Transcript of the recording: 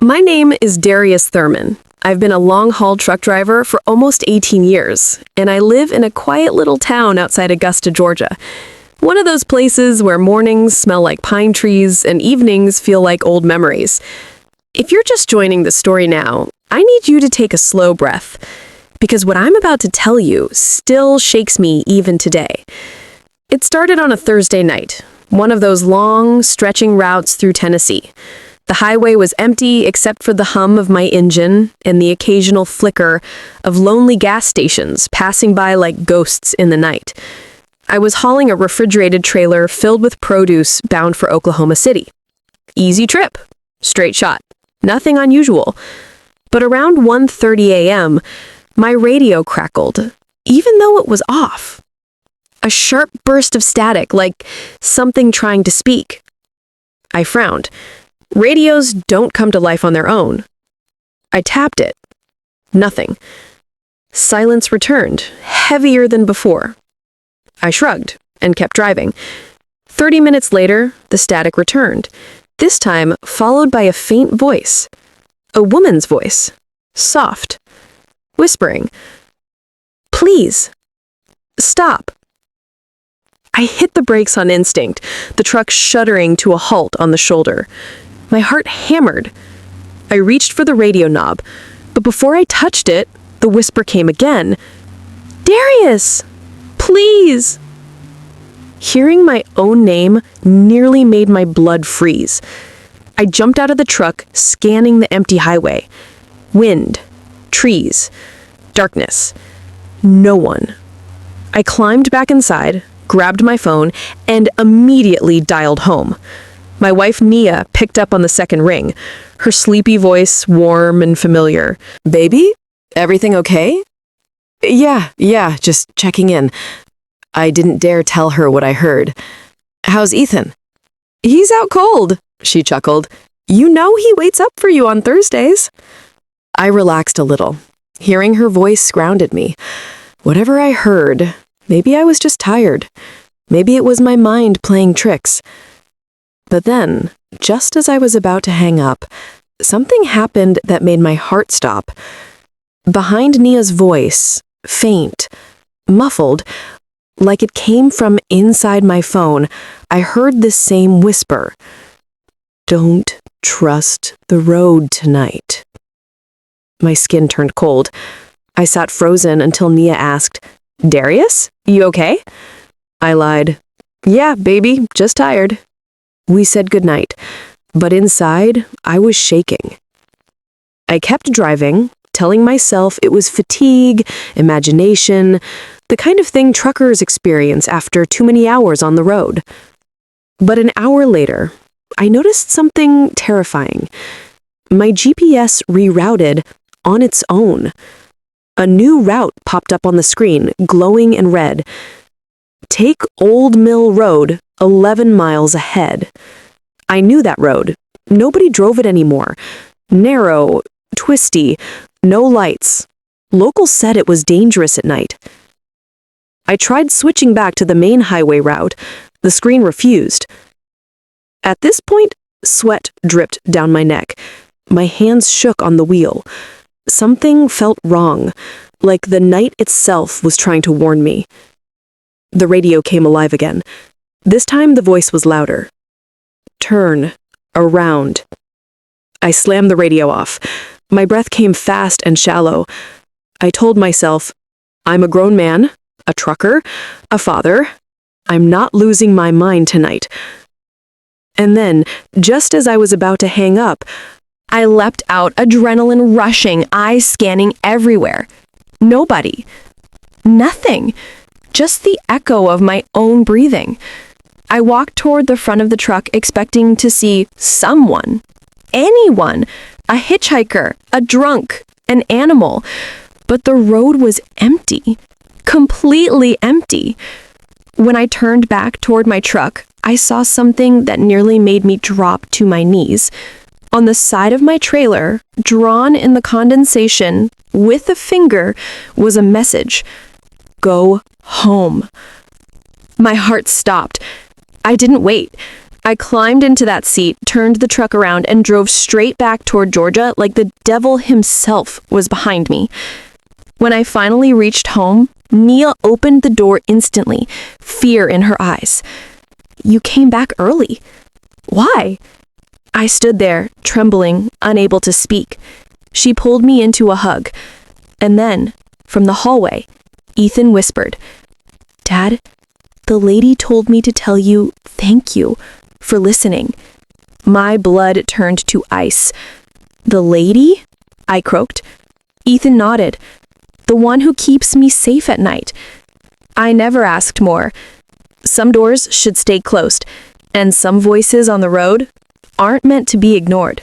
My name is Darius Thurman. I've been a long-haul truck driver for almost 18 years, and I live in a quiet little town outside Augusta, Georgia. One of those places where mornings smell like pine trees and evenings feel like old memories. If you're just joining the story now, I need you to take a slow breath, because what I'm about to tell you still shakes me even today. It started on a Thursday night, one of those long, stretching routes through Tennessee. The highway was empty except for the hum of my engine and the occasional flicker of lonely gas stations passing by like ghosts in the night. I was hauling a refrigerated trailer filled with produce bound for Oklahoma City. Easy trip. Straight shot. Nothing unusual. But around 1:30 a.m., my radio crackled, even though it was off. A sharp burst of static, like something trying to speak. I frowned. Radios don't come to life on their own. I tapped it. Nothing. Silence returned, heavier than before. I shrugged and kept driving. 30 minutes later, the static returned, this time followed by a faint voice. A woman's voice. Soft. Whispering. "Please. Stop." I hit the brakes on instinct, the truck shuddering to a halt on the shoulder. My heart hammered. I reached for the radio knob, but before I touched it, the whisper came again. "Darius! Please!" Hearing my own name nearly made my blood freeze. I jumped out of the truck, scanning the empty highway. Wind, trees, darkness. No one. I climbed back inside, grabbed my phone, and immediately dialed home. My wife Nia picked up on the second ring, her sleepy voice warm and familiar. "Baby, everything okay?" Yeah, just checking in. I didn't dare tell her what I heard. "How's Ethan?" "He's out cold," she chuckled. "You know he waits up for you on Thursdays." I relaxed a little. Hearing her voice grounded me. Whatever I heard, maybe I was just tired. Maybe it was my mind playing tricks. But then, just as I was about to hang up, something happened that made my heart stop. Behind Nia's voice, faint, muffled, like it came from inside my phone, I heard this same whisper. "Don't trust the road tonight." My skin turned cold. I sat frozen until Nia asked, "Darius, you okay?" I lied. "Yeah, baby, just tired." We said goodnight, but inside, I was shaking. I kept driving, telling myself it was fatigue, imagination, the kind of thing truckers experience after too many hours on the road. But an hour later, I noticed something terrifying. My GPS rerouted on its own. A new route popped up on the screen, glowing in red. "Take Old Mill Road, 11 miles ahead." I knew that road. Nobody drove it anymore. Narrow, twisty, no lights. Locals said it was dangerous at night. I tried switching back to the main highway route. The screen refused. At this point, sweat dripped down my neck. My hands shook on the wheel. Something felt wrong, like the night itself was trying to warn me. The radio came alive again. This time the voice was louder. "Turn around." I slammed the radio off. My breath came fast and shallow. I told myself, I'm a grown man, a trucker, a father. I'm not losing my mind tonight. And then, just as I was about to hang up, I leapt out, adrenaline rushing, eyes scanning everywhere. Nobody. Nothing. Just the echo of my own breathing. I walked toward the front of the truck expecting to see someone, anyone, a hitchhiker, a drunk, an animal. But the road was empty, completely empty. When I turned back toward my truck, I saw something that nearly made me drop to my knees. On the side of my trailer, drawn in the condensation with a finger, was a message. "Go home." My heart stopped. I didn't wait. I climbed into that seat, turned the truck around, and drove straight back toward Georgia like the devil himself was behind me. When I finally reached home, Nia opened the door instantly, fear in her eyes. "You came back early. Why?" I stood there, trembling, unable to speak. She pulled me into a hug. And then, from the hallway, Ethan whispered, "Dad, the lady told me to tell you thank you for listening." My blood turned to ice. "The lady?" I croaked. Ethan nodded. "The one who keeps me safe at night." I never asked more. Some doors should stay closed, and some voices on the road aren't meant to be ignored.